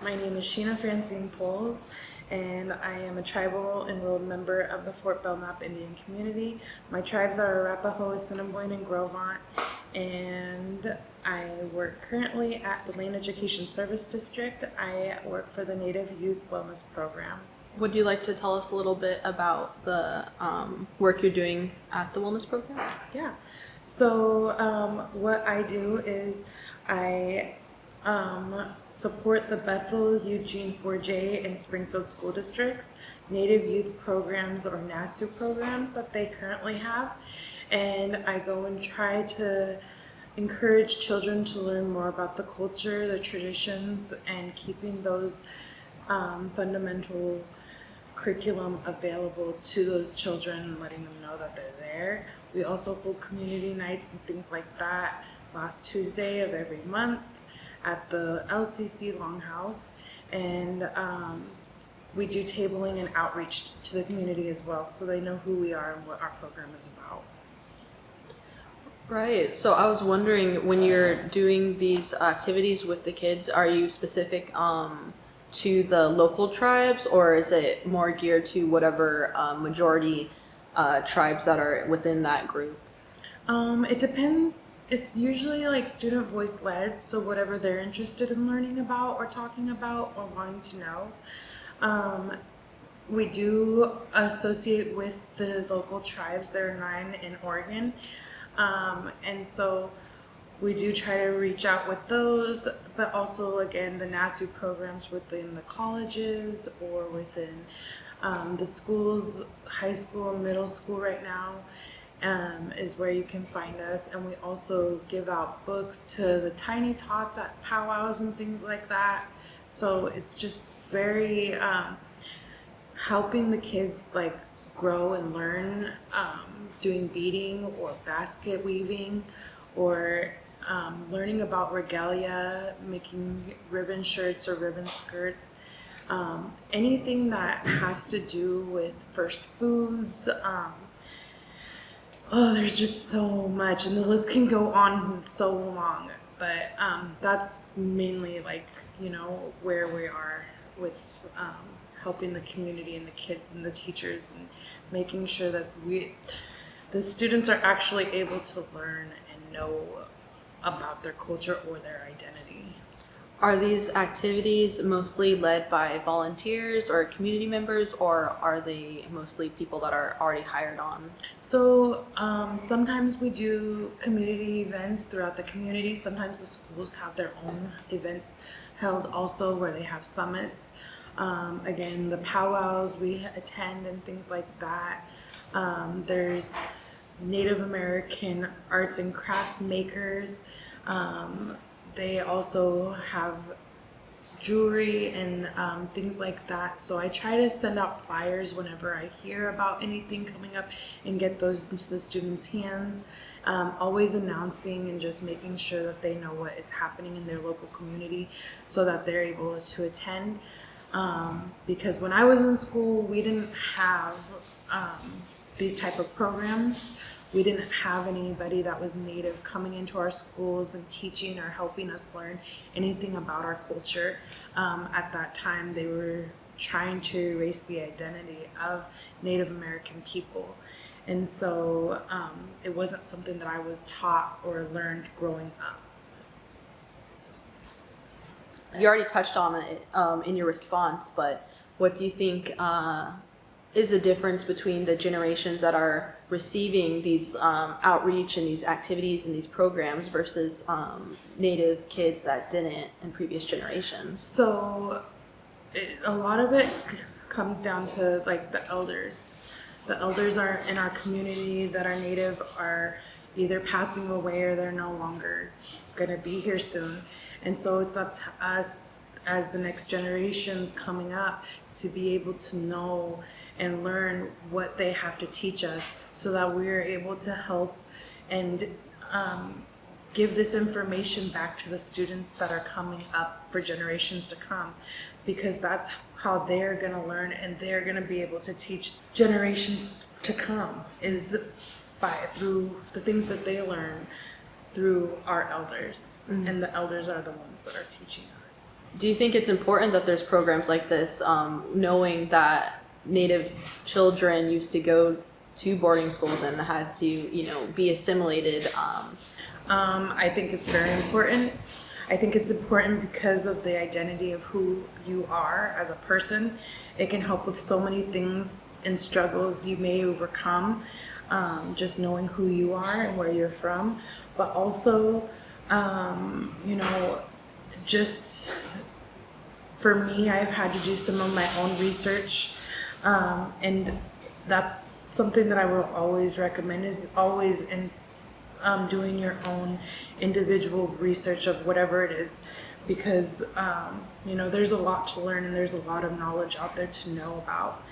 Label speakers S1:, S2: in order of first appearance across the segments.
S1: My name is Sheena Puls, and I am a tribal enrolled member of the Fort Belknap Indian community. My tribes are Arapaho, Assiniboine, and Gros Ventres, and I work currently at the Lane Education Service District. I work for the Native Youth Wellness Program.
S2: Would you like to tell us a little bit about the work you're doing at the wellness program?
S1: Yeah. So what I do is I support the Bethel, Eugene, 4J, and Springfield school districts, Native Youth programs or NASU programs that they currently have. And I go and try to encourage children to learn more about the culture, the traditions, and keeping those fundamental curriculum available to those children and letting them know that they're there. We also hold community nights and things like that last Tuesday of every month at the LCC Longhouse, and we do tabling and outreach to the community as well, so they know who we are and what our program is about.
S2: Right. So I was wondering, when you're doing these activities with the kids, are you specific to the local tribes, or is it more geared to whatever majority tribes that are within that group?
S1: It depends. It's usually like student voice led, so whatever they're interested in learning about or talking about or wanting to know. We do associate with the local tribes. There are 9 in Oregon, and so we do try to reach out with those, but also again the NASU programs within the colleges or within the schools, high school, middle school right now. Is where you can find us, and we also give out books to the tiny tots at powwows and things like that. So it's just very helping the kids like grow and learn, doing beading or basket weaving, or learning about regalia, making ribbon shirts or ribbon skirts, anything that has to do with first foods. Oh, there's just so much, and the list can go on so long, but that's mainly like, where we are with helping the community and the kids and the teachers, and making sure that the students are actually able to learn and know about their culture or their identity.
S2: Are these activities mostly led by volunteers or community members, or are they mostly people that are already hired on?
S1: So sometimes we do community events throughout the community. Sometimes the schools have their own events held also, where they have summits. Again, the powwows we attend and things like that. There's Native American arts and crafts makers. They also have jewelry and things like that. So I try to send out flyers whenever I hear about anything coming up and get those into the students' hands. Always announcing and just making sure that they know what is happening in their local community so that they're able to attend. Because when I was in school, we didn't have these type of programs. We didn't have anybody that was Native coming into our schools and teaching or helping us learn anything about our culture. At that time, they were trying to erase the identity of Native American people. And so it wasn't something that I was taught or learned growing up.
S2: You already touched on it in your response, but what do you think is the difference between the generations that are receiving these outreach and these activities and these programs versus Native kids that didn't in previous generations?
S1: So a lot of it comes down to like the elders. The elders are in our community that are Native are either passing away or they're no longer going to be here soon. And so it's up to us as the next generations coming up to be able to know and learn what they have to teach us, so that we're able to help and give this information back to the students that are coming up for generations to come, because that's how they're going to learn, and they're going to be able to teach generations to come is through the things that they learn through our elders. And the elders are the ones that are teaching us.
S2: Do you think it's important that there's programs like this, knowing that Native children used to go to boarding schools and had to, be assimilated?
S1: I think it's very important. I think it's important because of the identity of who you are as a person. It can help with so many things and struggles you may overcome, just knowing who you are and where you're from. But also, just for me, I've had to do some of my own research, and that's something that I will always recommend is always doing your own individual research of whatever it is, because there's a lot to learn and there's a lot of knowledge out there to know about.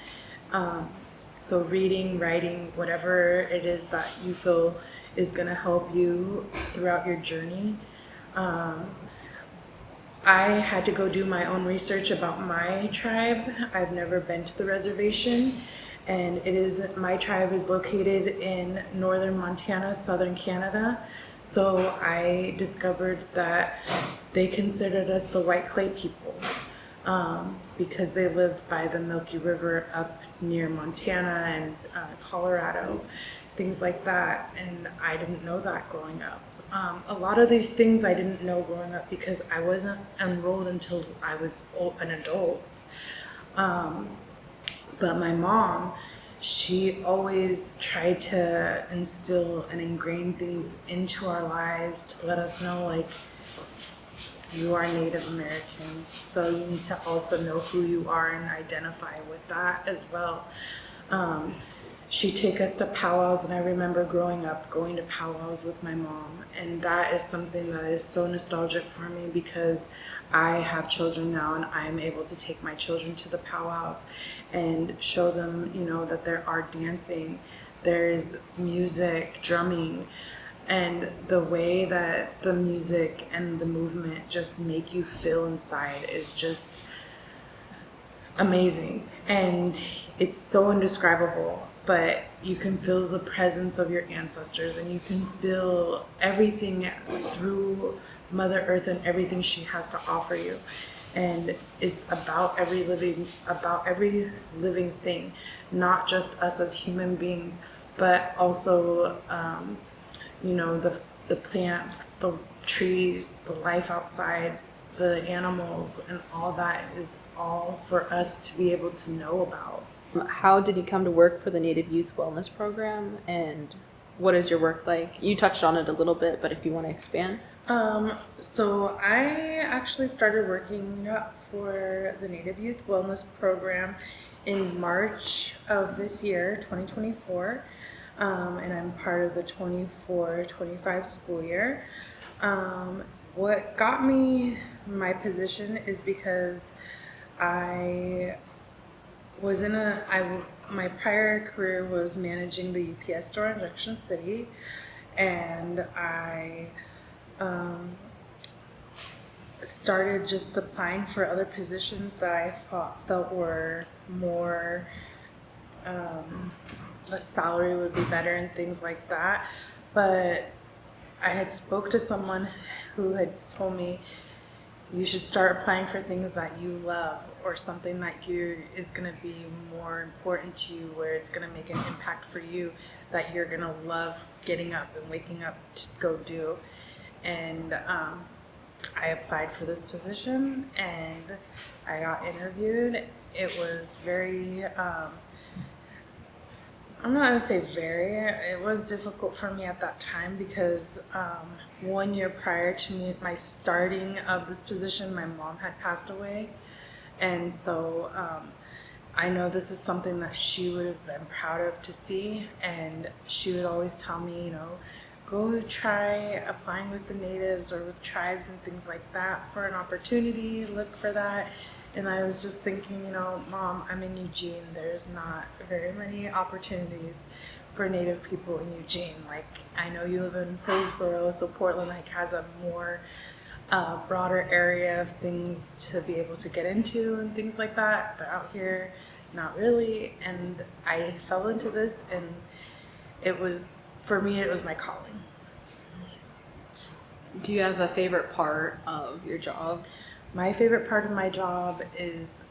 S1: So reading, writing, whatever it is that you feel is going to help you throughout your journey. I had to go do my own research about my tribe. I've never been to the reservation, and my tribe is located in northern Montana, southern Canada. So I discovered that they considered us the White Clay people, because they lived by the Milky River up near Montana and Colorado, things like that. And I didn't know that growing up. A lot of these things I didn't know growing up because I wasn't enrolled until I was an adult. But my mom, she always tried to instill and ingrain things into our lives to let us know, like, you are Native American, so you need to also know who you are and identify with that as well. She'd take us to powwows, and I remember growing up going to powwows with my mom, and that is something that is so nostalgic for me because I have children now and I'm able to take my children to the powwows and show them, that there are dancing, there's music, drumming, and the way that the music and the movement just make you feel inside is just amazing. And it's so indescribable, but you can feel the presence of your ancestors and you can feel everything through Mother Earth and everything she has to offer you. And it's about every living thing, not just us as human beings, but also the plants, the trees, the life outside, the animals, and all that is all for us to be able to know about.
S2: How did you come to work for the Native Youth Wellness Program, and what is your work like? You touched on it a little bit, but if you want to expand.
S1: So I actually started working for the Native Youth Wellness Program in March of this year, 2024. And I'm part of the 24-25 school year. What got me my position is because I was my prior career was managing the UPS store in Junction City, and I started just applying for other positions that I felt were more, the salary would be better and things like that. But I had spoke to someone who had told me you should start applying for things that you love, or something that is going to be more important to you, where it's going to make an impact for you, that you're going to love getting up and waking up to go do. And I applied for this position and I got interviewed. It was very, I'm not going to say it was difficult for me at that time because 1 year prior to my starting of this position, my mom had passed away. And so I know this is something that she would have been proud of to see. And she would always tell me, go try applying with the natives or with tribes and things like that for an opportunity, look for that. And I was just thinking, Mom, I'm in Eugene. There's not very many opportunities for Native people in Eugene. Like, I know you live in Hillsborough, so Portland has a more broader area of things to be able to get into and things like that. But out here, not really. And I fell into this, and for me, it was my calling.
S2: Do you have a favorite part of your job?
S1: My favorite part of my job is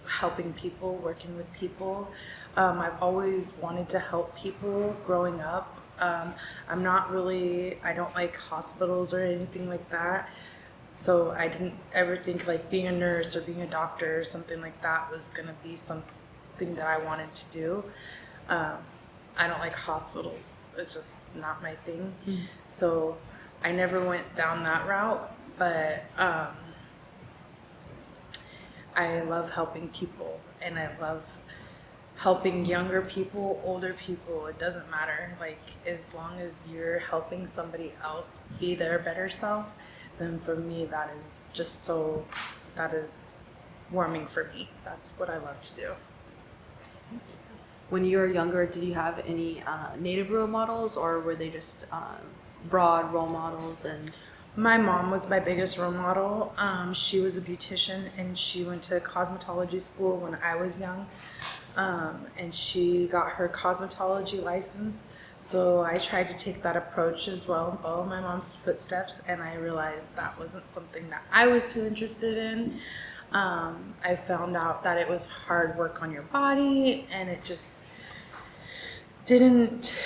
S1: helping people, working with people. I've always wanted to help people growing up. I don't like hospitals or anything like that. So I didn't ever think like being a nurse or being a doctor or something like that was going to be something that I wanted to do. Um, I don't like hospitals. It's just not my thing. So I never went down that route, but I love helping people, and I love helping younger people, older people. It doesn't matter. Like, as long as you're helping somebody else be their better self, then for me, that is warming for me. That's what I love to do.
S2: When you were younger, did you have any Native role models, or were they just broad role models? And
S1: My mom was my biggest role model. She was a beautician, and she went to cosmetology school when I was young. And she got her cosmetology license. So I tried to take that approach as well and follow my mom's footsteps, and I realized that wasn't something that I was too interested in. I found out that it was hard work on your body, and it just didn't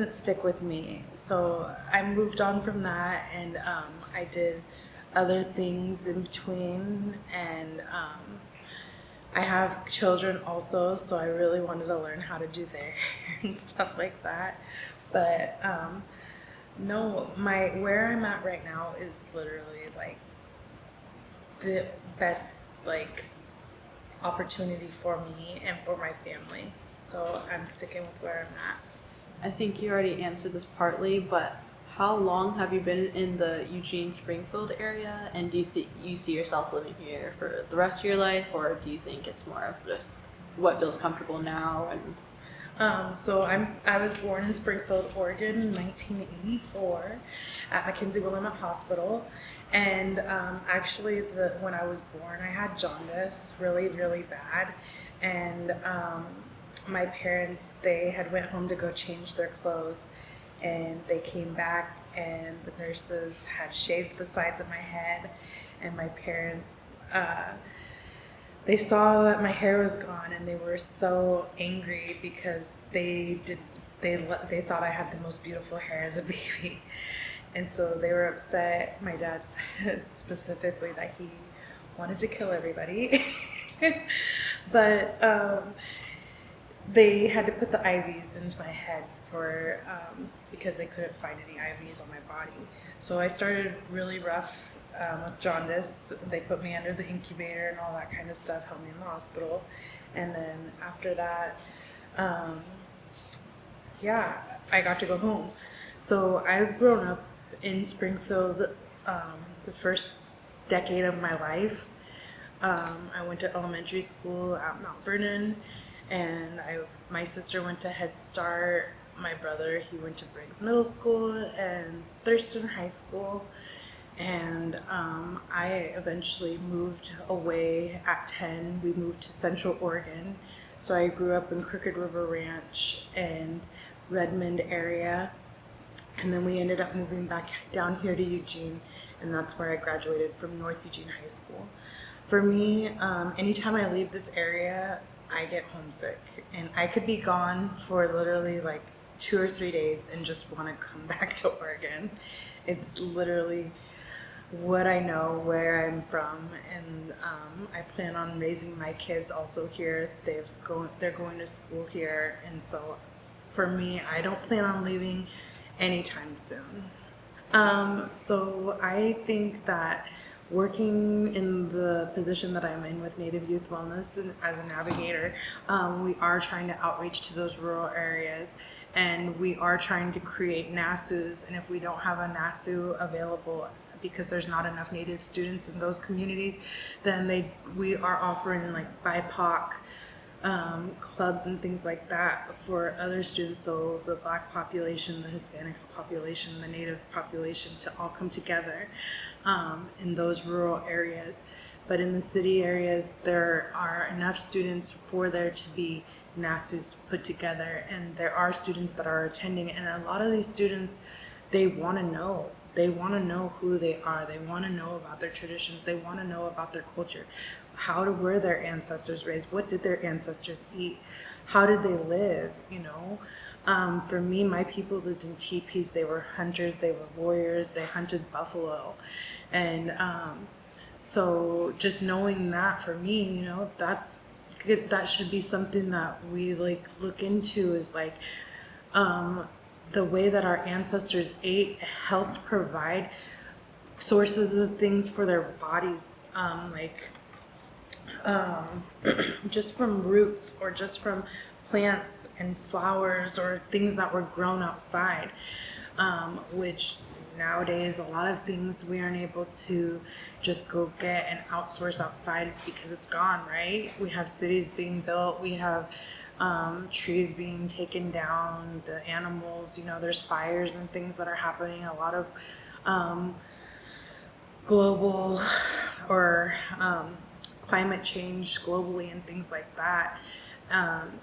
S1: stick with me. So I moved on from that, and I did other things in between, and I have children also, so I really wanted to learn how to do their hair and stuff like that. But no, my where I'm at right now is literally like the best like opportunity for me and for my family. So I'm sticking with where I'm at.
S2: I think you already answered this partly, but how long have you been in the Eugene Springfield area, and do you see yourself living here for the rest of your life, or do you think it's more of just what feels comfortable now? And
S1: So I was born in Springfield, Oregon in 1984 at McKenzie Willamette Hospital. And actually, when I was born, I had jaundice really, really bad. And my parents, they had went home to go change their clothes. And they came back, and the nurses had shaved the sides of my head. And my parents, they saw that my hair was gone, and they were so angry because they thought I had the most beautiful hair as a baby, and so they were upset. My dad said specifically that he wanted to kill everybody, but they had to put the IVs into my head for because they couldn't find any IVs on my body. So I started really rough with jaundice. They put me under the incubator and all that kind of stuff, held me in the hospital. And then after that, I got to go home. So I've grown up in Springfield the first decade of my life. I went to elementary school at Mount Vernon, and my sister went to Head Start. My brother, he went to Briggs Middle School and Thurston High School. And I eventually moved away at 10. We moved to Central Oregon. So I grew up in Crooked River Ranch and Redmond area. And then we ended up moving back down here to Eugene, and that's where I graduated from North Eugene High School. For me, anytime I leave this area, I get homesick, and I could be gone for literally like 2 or 3 days and just want to come back to Oregon. It's literally what I know, where I'm from, and I plan on raising my kids also here. They're going to school here, and so for me, I don't plan on leaving anytime soon. So I think that working in the position that I'm in with Native Youth Wellness and as a navigator, we are trying to outreach to those rural areas, and we are trying to create NASUs. And if we don't have a NASU available because there's not enough Native students in those communities, then we are offering like BIPOC clubs and things like that for other students, so the Black population, the Hispanic population, the Native population, to all come together in those rural areas. But in the city areas, there are enough students for there to be NASUs put together, and there are students that are attending, and a lot of these students, they want to know They want to know who they are. They want to know about their traditions. They want to know about their culture. Were their ancestors raised? What did their ancestors eat? How did they live? For me, my people lived in teepees. They were hunters. They were warriors. They hunted buffalo, and so just knowing that for me, that should be something that we like look into, is like the way that our ancestors ate helped provide sources of things for their bodies, just from roots or just from plants and flowers or things that were grown outside, which nowadays a lot of things we aren't able to just go get and outsource outside because it's gone, right? We have cities being built, we have trees being taken down, the animals, there's fires and things that are happening, a lot of global or climate change globally and things like that.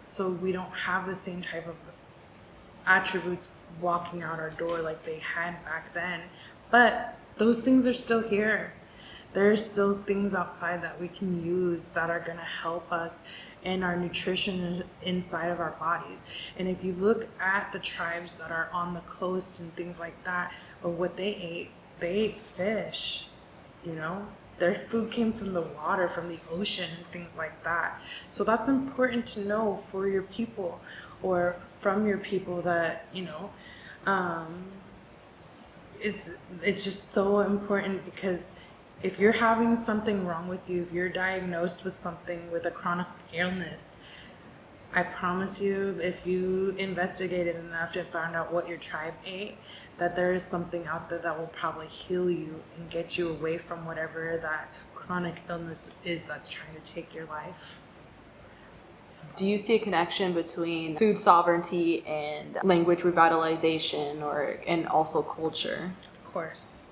S1: So we don't have the same type of attributes walking out our door like they had back then. But those things are still here. There's still things outside that we can use that are going to help us in our nutrition inside of our bodies. And if you look at the tribes that are on the coast and things like that, or what they ate fish, their food came from the water, from the ocean, and things like that. So that's important to know for your people, or from your people, that it's just so important, because if you're having something wrong with you, if you're diagnosed with something, with a chronic illness, I promise you, if you investigated enough and found out what your tribe ate, that there is something out there that will probably heal you and get you away from whatever that chronic illness is that's trying to take your life.
S2: Do you see a connection between food sovereignty and language revitalization, and also culture?
S1: Of course.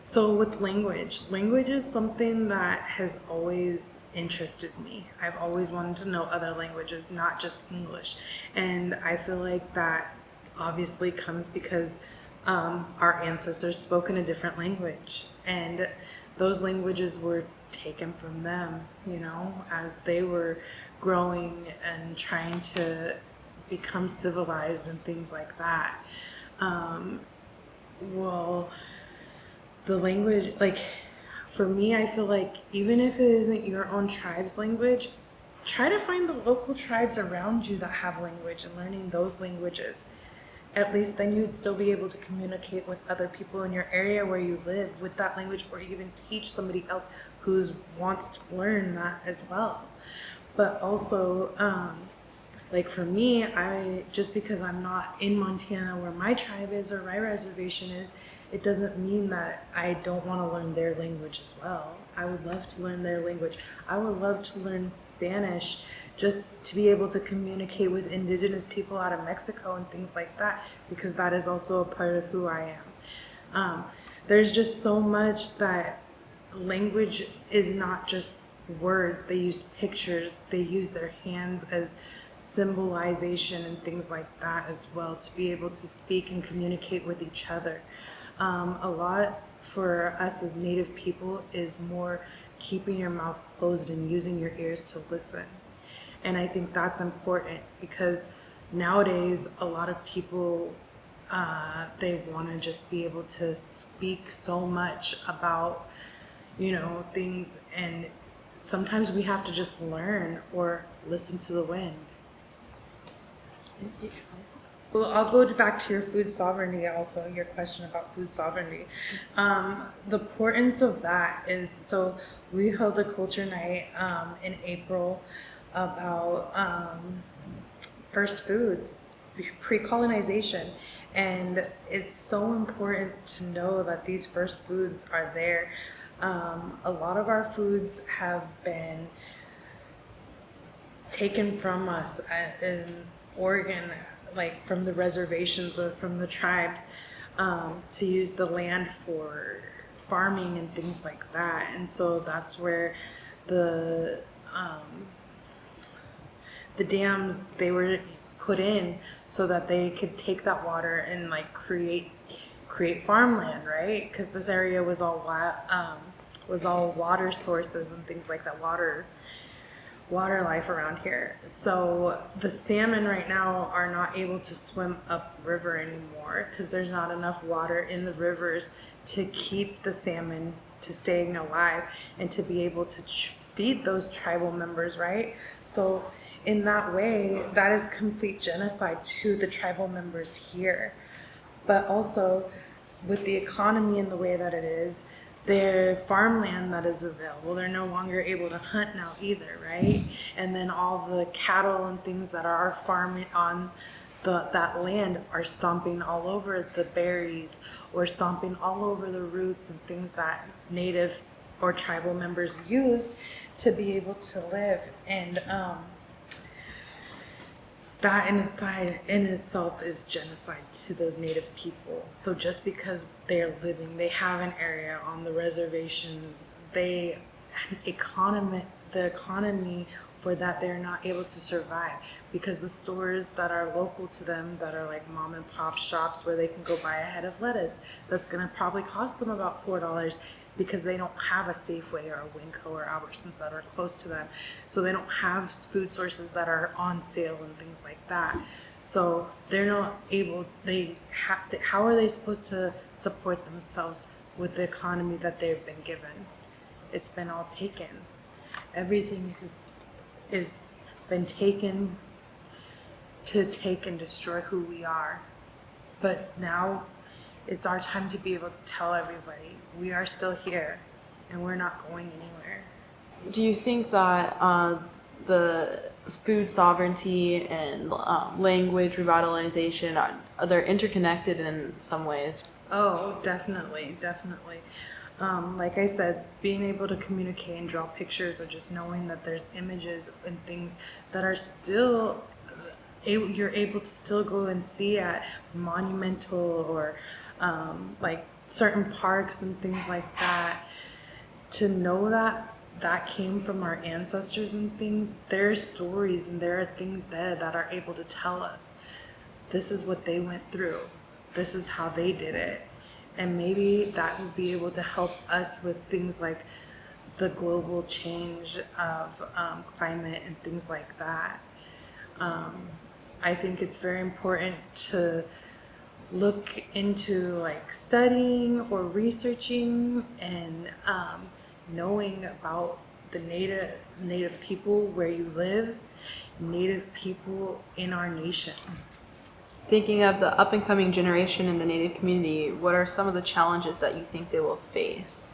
S1: So with language is something that has always interested me. I've always wanted to know other languages, not just English. And I feel like that obviously comes because our ancestors spoke in a different language. And those languages were taken from them, as they were growing and trying to become civilized and things like that. The language, for me, I feel like even if it isn't your own tribe's language, try to find the local tribes around you that have language and learning those languages. At least then you'd still be able to communicate with other people in your area where you live with that language, or even teach somebody else who wants to learn that as well. But also, for me, just because I'm not in Montana where my tribe is or my reservation is, it doesn't mean that I don't want to learn their language as well. I would love to learn their language. I would love to learn Spanish, just to be able to communicate with Indigenous people out of Mexico and things like that, because that is also a part of who I am. There's just so much that language is not just words. They use pictures. They use their hands as symbolization and things like that as well, to be able to speak and communicate with each other. A lot for us as Native people is more keeping your mouth closed and using your ears to listen. And I think that's important, because nowadays a lot of people, they want to just be able to speak so much about, things, and sometimes we have to just learn or listen to the wind. Well, I'll go back to your food sovereignty also, your question about food sovereignty. The importance of that is, so we held a culture night in April about first foods, pre-colonization. And it's so important to know that these first foods are there. A lot of our foods have been taken from us in Oregon, from the reservations or from the tribes, to use the land for farming and things like that. And so that's where the dams, they were put in so that they could take that water and like create farmland, right? Because this area was all water sources and things like that, water life around here. So the salmon right now are not able to swim upriver anymore because there's not enough water in the rivers to keep the salmon to staying alive and to be able to feed those tribal members, right? So in that way, that is complete genocide to the tribal members here. But also with the economy and the way that it is, their farmland that is available, they're no longer able to hunt now either, right? And then all the cattle and things that are farming on that land are stomping all over the berries or stomping all over the roots and things that native or tribal members used to be able to live. And that in itself is genocide to those native people. So just because they're living, they have an area on the reservations, the economy for that, they're not able to survive because the stores that are local to them, that are like mom and pop shops where they can go buy a head of lettuce, that's going to probably cost them about $4 because they don't have a Safeway or a Winco or Albertsons that are close to them. So they don't have food sources that are on sale and things like that. So they're not able, they have to, how are they supposed to support themselves with the economy that they've been given? It's been all taken. Everything is been taken to take and destroy who we are. But now it's our time to be able to tell everybody we are still here and we're not going anywhere.
S2: Do you think that the food sovereignty and language revitalization are they interconnected in some ways?
S1: Oh, definitely. Like I said, being able to communicate and draw pictures, or just knowing that there's images and things that are still you're able to still go and see at monumental or like certain parks and things like that, to know that that came from our ancestors and things. There are stories and there are things there that are able to tell us this is what they went through, this is how they did it. And maybe that will be able to help us with things like the global change of climate and things like that. I think it's very important to look into like studying or researching and knowing about the native people where you live, native people in our nation.
S2: Thinking of the up and coming generation in the Native community, what are some of the challenges that you think they will face?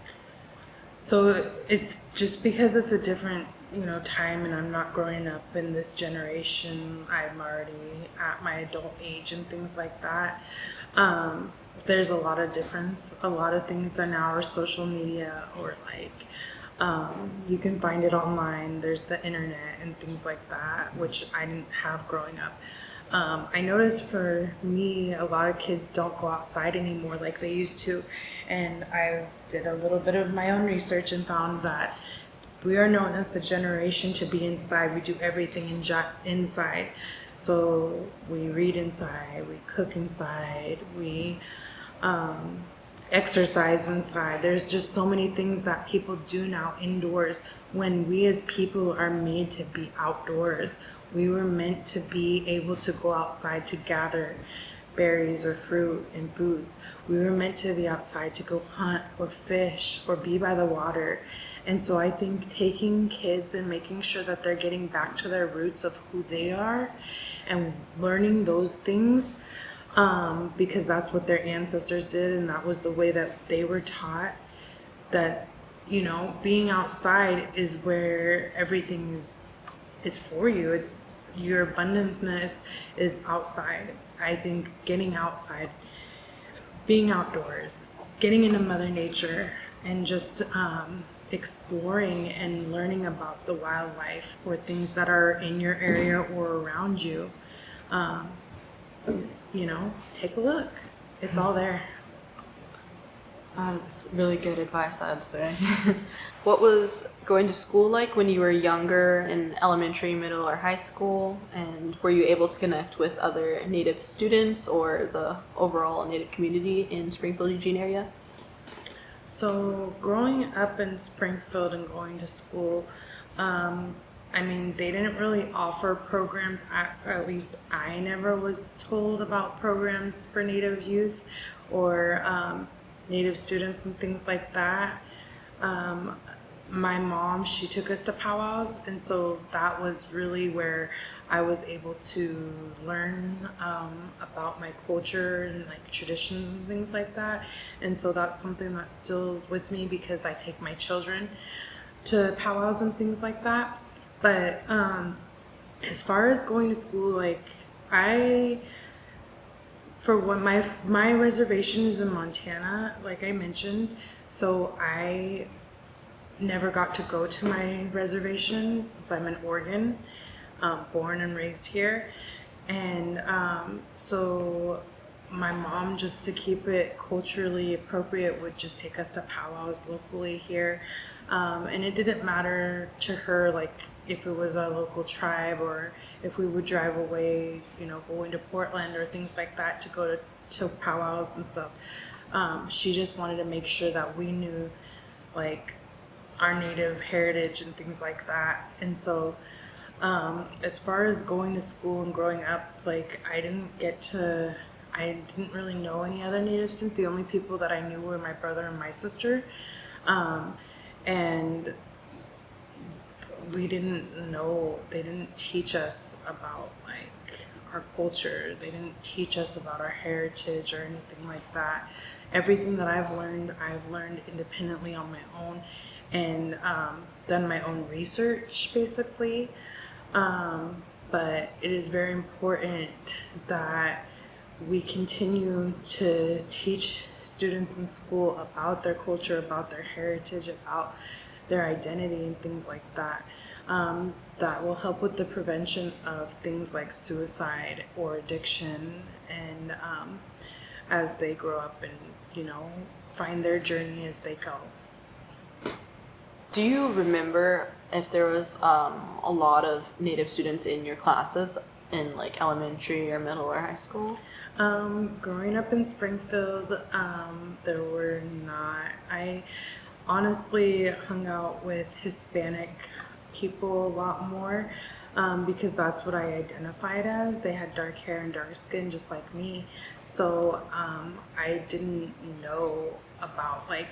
S1: So it's just because it's a different, time, and I'm not growing up in this generation. I'm already at my adult age and things like that. There's a lot of difference. A lot of things are now social media or like you can find it online. There's the internet and things like that, which I didn't have growing up. I noticed for me, a lot of kids don't go outside anymore like they used to. And I did a little bit of my own research and found that we are known as the generation to be inside. We do everything inside. So we read inside, we cook inside, we exercise inside. There's just so many things that people do now indoors when we as people are made to be outdoors. We were meant to be able to go outside to gather berries or fruit and foods. We were meant to be outside to go hunt or fish or be by the water. And so I think taking kids and making sure that they're getting back to their roots of who they are and learning those things, because that's what their ancestors did and that was the way that they were taught, that being outside is where everything is for you. It's your abundanceness is outside. I think getting outside, being outdoors, getting into Mother Nature, and just exploring and learning about the wildlife or things that are in your area or around you. Take a look. It's all there.
S2: That's really good advice, I'd say. What was going to school like when you were younger in elementary, middle, or high school? And were you able to connect with other Native students or the overall Native community in Springfield, Eugene area?
S1: So growing up in Springfield and going to school, I mean, they didn't really offer programs, or at least I never was told about programs for Native youth or Native students and things like that. Um, my mom, she took us to powwows, and so that was really where I was able to learn about my culture and like traditions and things like that. And so that's something that still is with me because I take my children to powwows and things like that. But as far as going to school, like I, for what my reservation is in Montana, like I mentioned, so I never got to go to my reservation since I'm in Oregon, born and raised here. And so my mom, just to keep it culturally appropriate, would just take us to powwows locally here. And it didn't matter to her, like, if it was a local tribe or if we would drive away, you know, going to Portland or things like that to go to powwows and stuff. She just wanted to make sure that we knew, like, our Native heritage and things like that. And so as far as going to school and growing up, like I didn't really know any other Native students. The only people that I knew were my brother and my sister. And we didn't know, they didn't teach us about like our culture. They didn't teach us about our heritage or anything like that. Everything that I've learned independently on my own and done my own research basically. But it is very important that we continue to teach students in school about their culture, about their heritage, about their identity and things like that. That will help with the prevention of things like suicide or addiction and as they grow up and, you know, find their journey as they go.
S2: Do you remember if there was a lot of Native students in your classes in like elementary or middle or high school?
S1: Growing up in Springfield, there were not. I honestly hung out with Hispanic people a lot more because that's what I identified as. They had dark hair and dark skin just like me. So I didn't know about like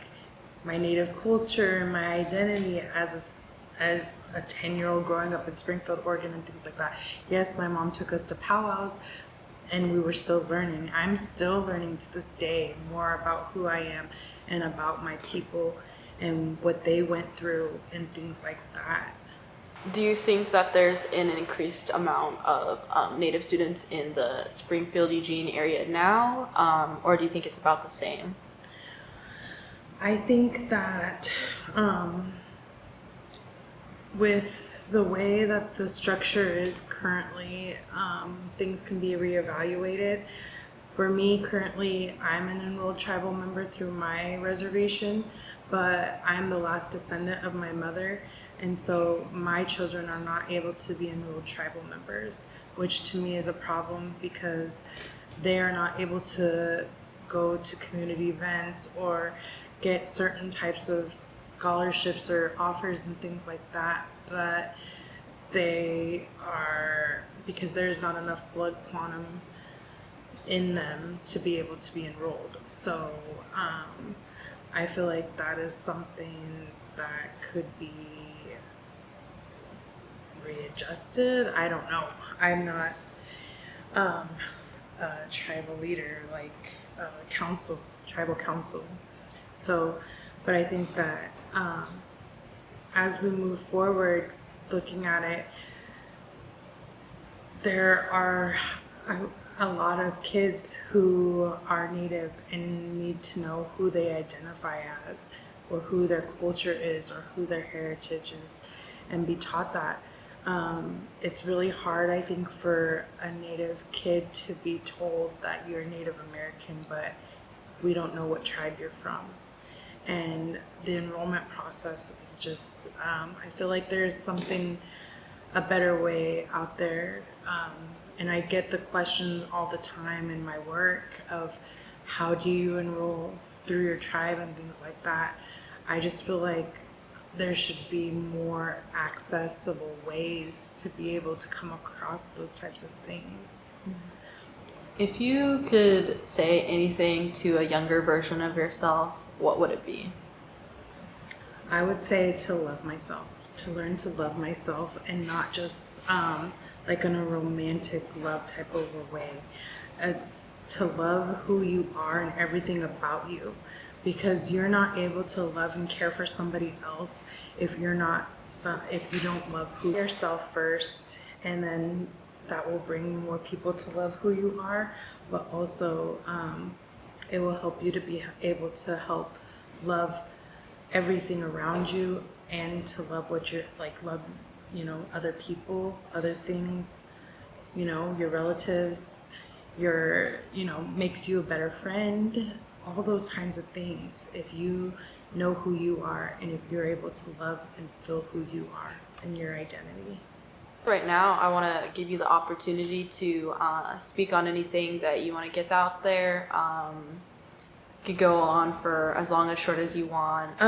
S1: my Native culture and my identity as a 10-year-old growing up in Springfield, Oregon and things like that. Yes, my mom took us to powwows and we were still learning. I'm still learning to this day more about who I am and about my people and what they went through and things like that.
S2: Do you think that there's an increased amount of Native students in the Springfield, Eugene area now, or do you think it's about the same?
S1: I think that with the way that the structure is currently, things can be reevaluated. For me, currently, I'm an enrolled tribal member through my reservation, but I'm the last descendant of my mother, and so my children are not able to be enrolled tribal members, which to me is a problem because they are not able to go to community events or get certain types of scholarships or offers and things like that. But they are, because there's not enough blood quantum in them to be able to be enrolled. So I feel like that is something that could be readjusted. I don't know. I'm not a tribal leader like tribal council. So, but I think that as we move forward looking at it, there are a lot of kids who are Native and need to know who they identify as or who their culture is or who their heritage is and be taught that. It's really hard, I think, for a Native kid to be told that you're Native American, but we don't know what tribe you're from. And the enrollment process is just, I feel like there's a better way out there. And I get the question all the time in my work of how do you enroll through your tribe and things like that. I just feel like there should be more accessible ways to be able to come across those types of things.
S2: If you could say anything to a younger version of yourself, what would it be?
S1: I would say to love myself, to learn to love myself, and not just like in a romantic love type of a way. It's to love who you are and everything about you, because you're not able to love and care for somebody else if if you don't love yourself first, and then that will bring more people to love who you are, but also it will help you to be able to help love everything around you, and to love what you're like, love, other people, other things, your relatives, makes you a better friend, all those kinds of things. If you know who you are, and if you're able to love and feel who you are and your identity.
S2: Right now, I want to give you the opportunity to speak on anything that you want to get out there. Could go on for as long as short as you want.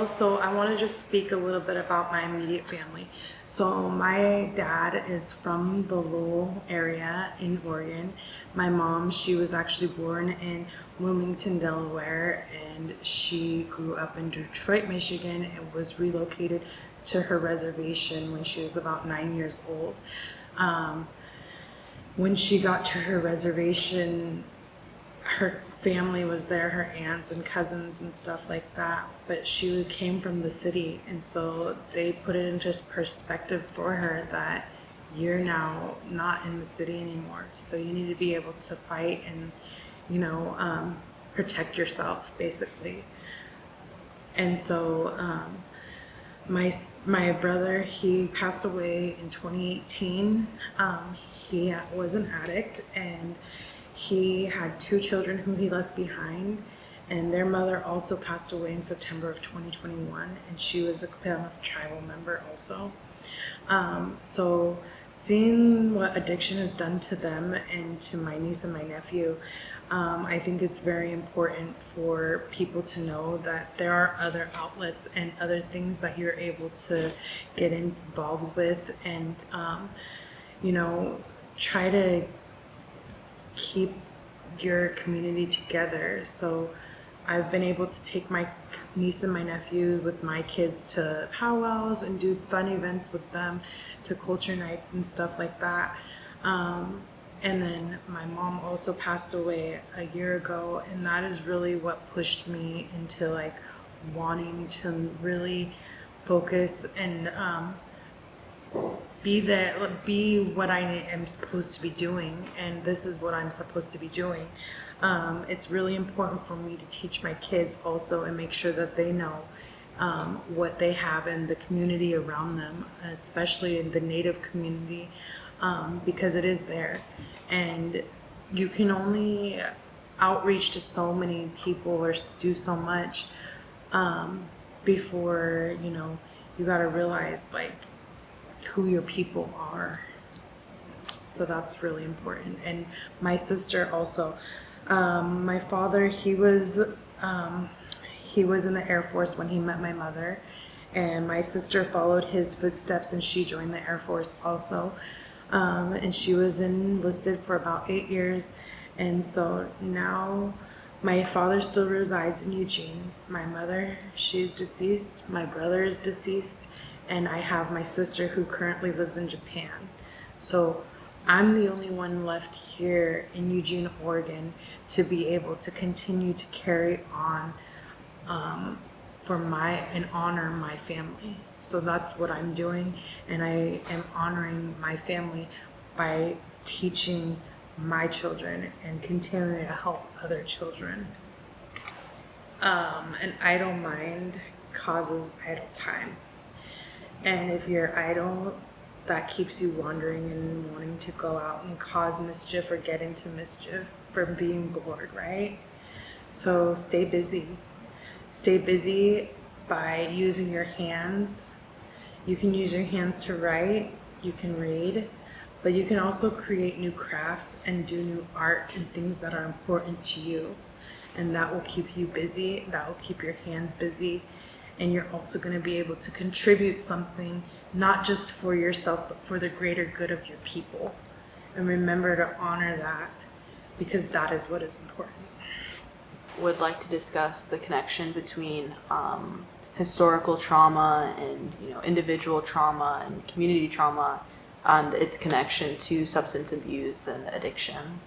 S1: So I want to just speak a little bit about my immediate family. So my dad is from the Lowell area in Oregon. My mom, she was actually born in Wilmington, Delaware, and she grew up in Detroit, Michigan, and was relocated to her reservation when she was about 9 years old. When she got to her reservation, her family was there, her aunts and cousins and stuff like that, but she came from the city, and so they put it into perspective for her that you're now not in the city anymore, so you need to be able to fight and protect yourself, basically. And so my brother, he passed away in 2018. He was an addict, and he had 2 children who he left behind, and their mother also passed away in September of 2021, and she was a Klamath tribal member also. So seeing what addiction has done to them and to my niece and my nephew, I think it's very important for people to know that there are other outlets and other things that you're able to get involved with, and try to keep your community together. So I've been able to take my niece and my nephew with my kids to powwows and do fun events with them, to culture nights and stuff like that. And then my mom also passed away a year ago, and that is really what pushed me into like wanting to really focus and be what I am supposed to be doing, and this is what I'm supposed to be doing. It's really important for me to teach my kids also, and make sure that they know what they have in the community around them, especially in the Native community, because it is there, and you can only outreach to so many people or do so much before you got to realize like who your people are. So that's really important. And my sister also, my father, he was in the Air Force when he met my mother, and my sister followed his footsteps, and she joined the Air Force also, and she was enlisted for about 8 years. And so now my father still resides in Eugene. My mother, she's deceased. My brother is deceased. And I have my sister who currently lives in Japan. So I'm the only one left here in Eugene, Oregon, to be able to continue to carry on and honor my family. So that's what I'm doing, and I am honoring my family by teaching my children and continuing to help other children. An idle mind causes idle time. And if you're idle, that keeps you wandering and wanting to go out and cause mischief or get into mischief from being bored, right? So stay busy. Stay busy by using your hands. You can use your hands to write, you can read, but you can also create new crafts and do new art and things that are important to you. And that will keep you busy, that will keep your hands busy, and you're also going to be able to contribute something, not just for yourself, but for the greater good of your people. And remember to honor that, because that is what is important.
S2: Would like to discuss the connection between historical trauma and individual trauma and community trauma and its connection to substance abuse and addiction.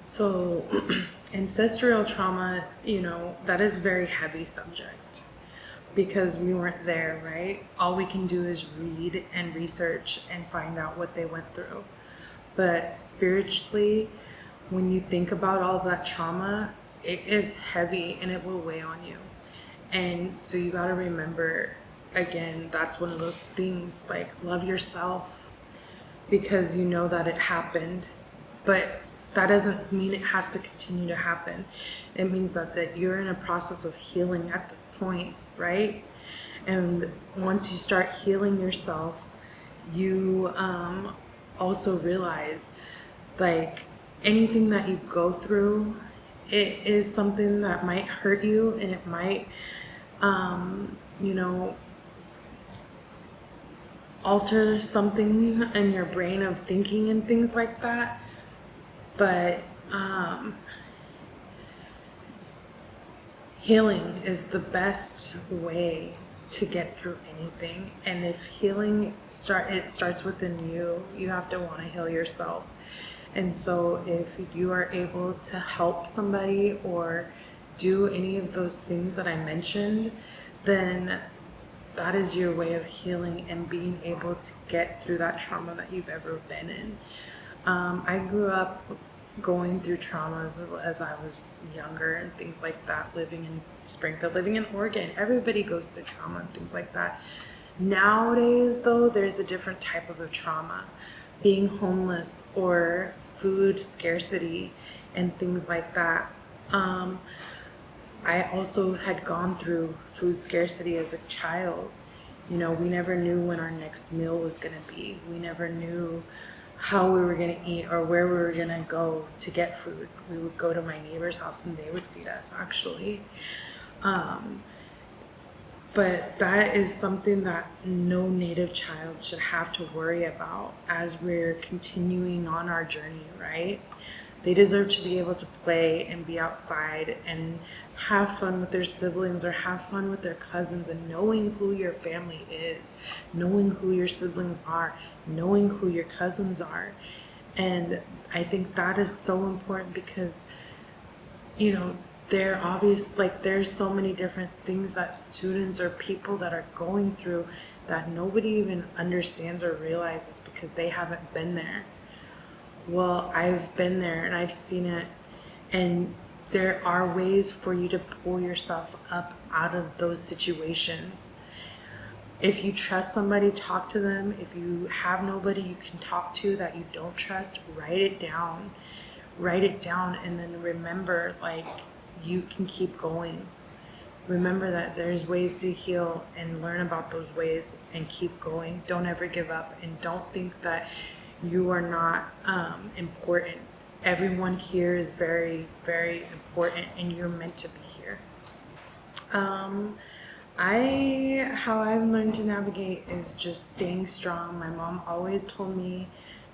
S1: So ancestral trauma, that is a very heavy subject because we weren't there, right? All we can do is read and research and find out what they went through. But spiritually, when you think about all that trauma, it is heavy and it will weigh on you. And so you got to remember, again, that's one of those things, like, love yourself because you know that it happened, but that doesn't mean it has to continue to happen. It means that you're in a process of healing at the point, right? And once you start healing yourself, you also realize, like, anything that you go through, it is something that might hurt you, and it might, alter something in your brain of thinking and things like that. But healing is the best way to get through anything. And if healing starts within you, you have to want to heal yourself. And so if you are able to help somebody or do any of those things that I mentioned, then that is your way of healing and being able to get through that trauma that you've ever been in. I grew up going through traumas as I was younger and things like that, living in Springfield, living in Oregon. Everybody goes through trauma and things like that. Nowadays, though, there's a different type of a trauma. Being homeless or food scarcity and things like that. I also had gone through food scarcity as a child. We never knew when our next meal was going to be. We never knew how we were going to eat or where we were going to go to get food. We would go to my neighbor's house and they would feed us, actually. But that is something that no Native child should have to worry about as we're continuing on our journey, right? They deserve to be able to play and be outside and have fun with their siblings or have fun with their cousins, and knowing who your family is, knowing who your siblings are, knowing who your cousins are. And I think that is so important because, there's so many different things that students or people that are going through that nobody even understands or realizes because they haven't been there. Well, I've been there and I've seen it, and there are ways for you to pull yourself up out of those situations. If you trust somebody, talk to them. If you have nobody you can talk to that you don't trust, write it down, and then remember, you can keep going. Remember that there's ways to heal and learn about those ways and keep going. Don't ever give up, and don't think that you are not important. Everyone here is very, very important, and you're meant to be here. How I've learned to navigate is just staying strong. My mom always told me,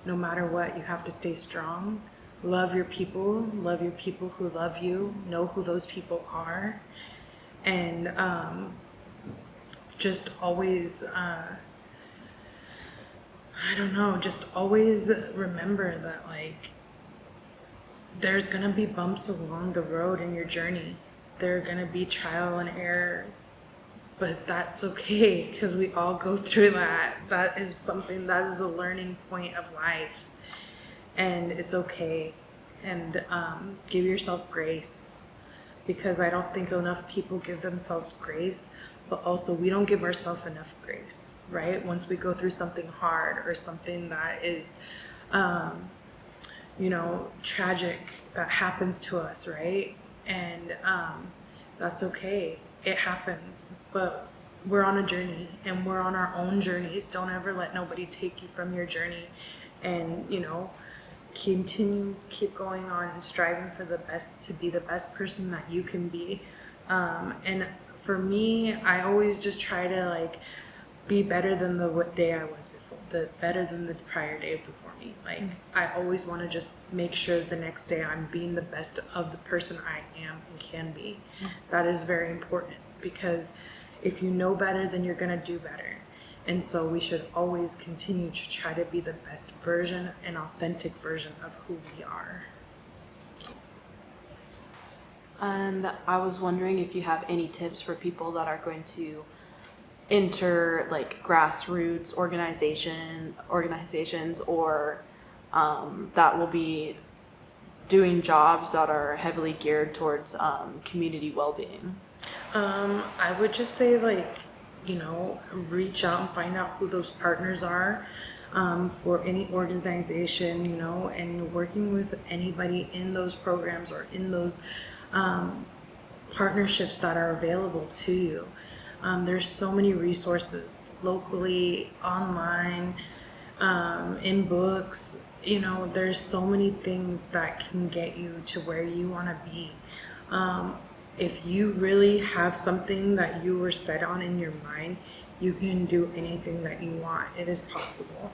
S1: no matter what, you have to stay strong. Love your people who love you, know who those people are, and just always, just always remember that, there's gonna be bumps along the road in your journey. There are gonna be trial and error, but that's okay because we all go through that. That is a learning point of life. And it's okay. And give yourself grace, because I don't think enough people give themselves grace, but also we don't give ourselves enough grace, right? Once we go through something hard or something that is, tragic that happens to us, right? And that's okay. it happens, but we're on a journey and we're on our own journeys. Don't ever let nobody take you from your journey, and keep going on and striving for the best, to be the best person that you can be. And for me, I always just try to like be better than the what day I was before, the better than the prior day before me. Like I always want to just make sure the next day I'm being the best of the person I am and can be. That is very important, because if you know better, then you're gonna do better. And so we should always continue to try to be the best version and authentic version of who we are.
S2: And I was wondering if you have any tips for people that are going to enter like grassroots organizations, or that will be doing jobs that are heavily geared towards community well-being.
S1: I would just say, like, reach out and find out who those partners are, for any organization, and working with anybody in those programs or in those partnerships that are available to you. There's so many resources locally, online, in books. There's so many things that can get you to where you want to be. If you really have something that you were set on in your mind, you can do anything that you want. It is possible.